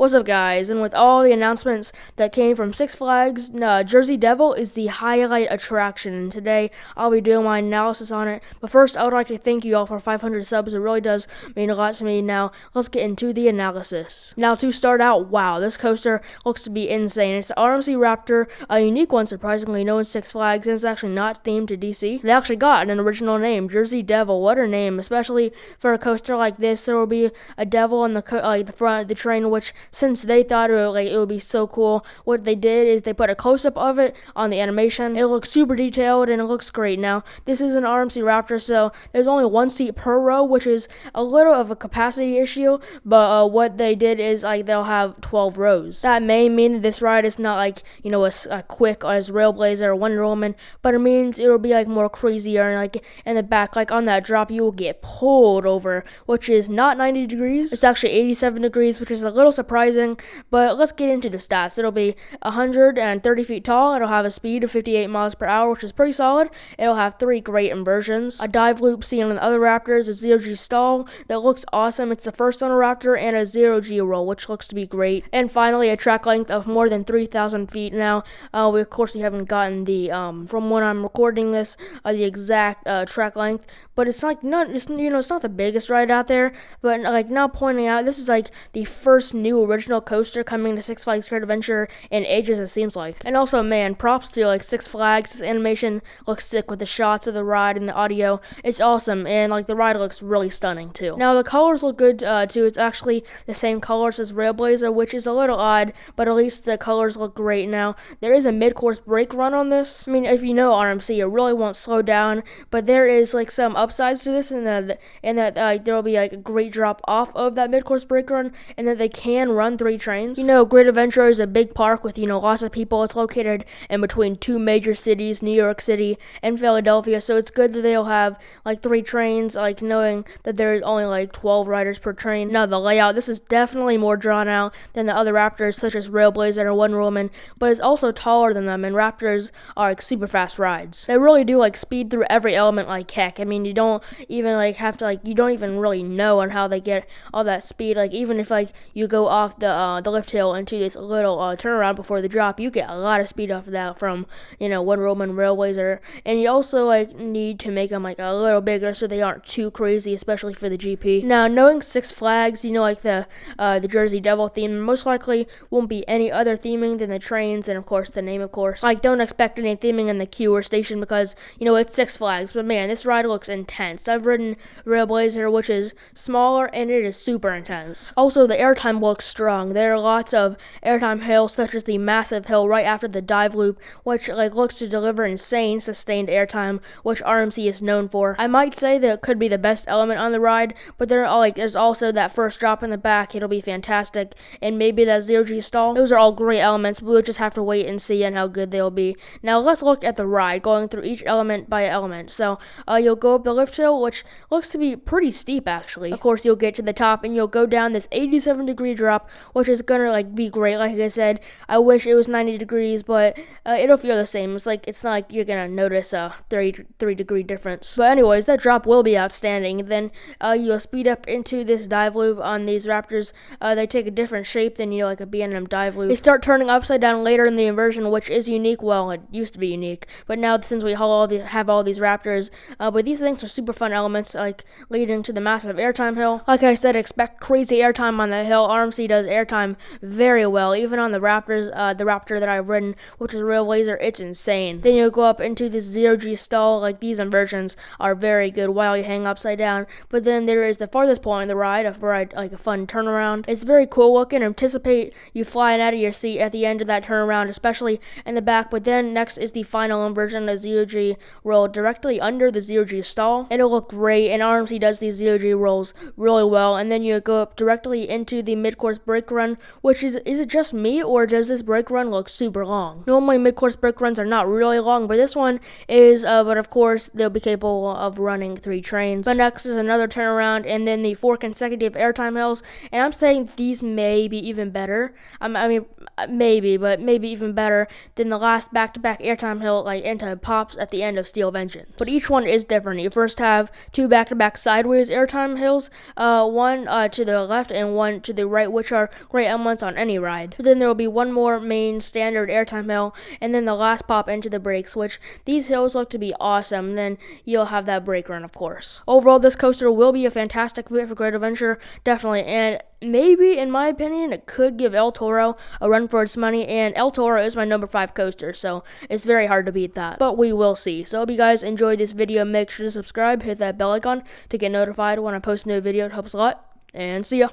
What's up, guys? And with all the announcements that came from Six Flags, Jersey Devil is the highlight attraction, and today I'll be doing my analysis on it. But first, I would like to thank you all for 500 subs. It really does mean a lot to me. Now, let's get into the analysis. Now, to start out, wow, this coaster looks to be insane. It's the RMC Raptor, a unique one, surprisingly known as Six Flags, and it's actually not themed to DC. They actually got an original name, Jersey Devil. What a name, especially for a coaster like this. There will be a devil on the front of the train, which since they thought it would be so cool, what they did is they put a close-up of it on the animation. It looks super detailed and it looks great. Now, this is an RMC Raptor, so there's only one seat per row, which is a little of a capacity issue, but what they did is they'll have 12 rows. That may mean that this ride is not a quick as Railblazer or Wonder Woman, but it means it will be more crazier, and in the back, on that drop, you will get pulled over, which is not 90 degrees. It's actually 87 degrees, which is a little surprising. But let's get into the stats. It'll be 130 feet tall. It'll have a speed of 58 miles per hour, which is pretty solid. It'll have 3 great inversions, a dive loop seen on the other Raptors, a 0G stall that looks awesome. It's the first on a Raptor, and a 0G roll, which looks to be great. And finally, a track length of more than 3,000 feet. Now, we haven't gotten the from when I'm recording this the exact track length, but it's it's not the biggest ride out there. But now pointing out, this is the first new original coaster coming to Six Flags Great Adventure in ages, it seems like. And also, man, props to Six Flags. This animation looks sick with the shots of the ride and the audio. It's awesome, and the ride looks really stunning too. Now the colors look good too. It's actually the same colors as Railblazer, which is a little odd, but at least the colors look great. Now there is a mid-course brake run on this. I mean, if you know RMC, it really won't slow down, but there is some upsides to this, and that there will be a great drop off of that mid-course brake run, and that they can run 3 trains. Great Adventure is a big park with lots of people. It's located in between 2 major cities, New York City and Philadelphia, so it's good that they'll have 3 trains, knowing that there's only 12 riders per train. Now the layout, this is definitely more drawn out than the other Raptors, such as Railblazer and Wonder Woman, but it's also taller than them, and Raptors are super fast rides. They really do speed through every element like heck. I mean, you don't even have to you don't even really know on how they get all that speed. Even if you go off the lift hill into this little turnaround before the drop, you get a lot of speed off of that from Wonder Woman, Railblazer, and you also need to make them a little bigger so they aren't too crazy, especially for the GP. Now, knowing Six Flags, the Jersey Devil theme, most likely won't be any other theming than the trains and of course the name, of course. Don't expect any theming in the queue or station because it's Six Flags. But man, this ride looks intense. I've ridden Railblazer, which is smaller, and it is super intense. Also, the airtime looks strong. There are lots of airtime hills, such as the massive hill right after the dive loop, which looks to deliver insane sustained airtime, which RMC is known for. I might say that it could be the best element on the ride, but there's also that first drop in the back. It'll be fantastic, and maybe that 0G stall. Those are all great elements, but we'll just have to wait and see and how good they'll be. Now let's look at the ride, going through each element by element. So you'll go up the lift hill, which looks to be pretty steep actually. Of course, you'll get to the top and you'll go down this 87-degree drop, which is gonna be great. Like I said, I wish it was 90 degrees, but it'll feel the same. It's not like you're gonna notice a 3-degree difference. But anyways, that drop will be outstanding. Then you'll speed up into this dive loop on these Raptors. They take a different shape than a B&M dive loop. They start turning upside down later in the inversion, which is unique. Well, it used to be unique, but now since we have all these Raptors, but these things are super fun elements, leading to the massive airtime hill. Like I said, expect crazy airtime on the hill. RMC does airtime very well, even on the Raptors. The Raptor that I've ridden, which is Railblazer, it's insane. Then you'll go up into this 0G stall. These inversions are very good while you hang upside down. But then there is the farthest point in the ride, a fun turnaround. It's very cool looking. Anticipate you flying out of your seat at the end of that turnaround, especially in the back. But then next is the final inversion, the 0G roll directly under the 0G stall. It'll look great, and RMC does these 0G rolls really well. And then you go up directly into the mid-course brake run, which is it just me, or does this brake run look super long? Normally mid-course brake runs are not really long, but this one is, but of course they'll be capable of running 3 trains. But next is another turnaround, and then the 4 consecutive airtime hills, and I'm saying these may be even better. I mean, maybe, but maybe even better than the last back-to-back airtime hill, anti-pops at the end of Steel Vengeance. But each one is different. You first have 2 back-to-back sideways airtime hills, one to the left and one to the right, which which are great elements on any ride. But then there will be one more main standard airtime hill, and then the last pop into the brakes, which these hills look to be awesome. And then you'll have that brake run, of course. Overall, this coaster will be a fantastic fit for Great Adventure, definitely, and maybe, in my opinion, it could give El Toro a run for its money, and El Toro is my number 5 coaster, so it's very hard to beat that. But we will see. So I hope you guys enjoyed this video. Make sure to subscribe, hit that bell icon to get notified when I post a new video. It helps a lot, and see ya.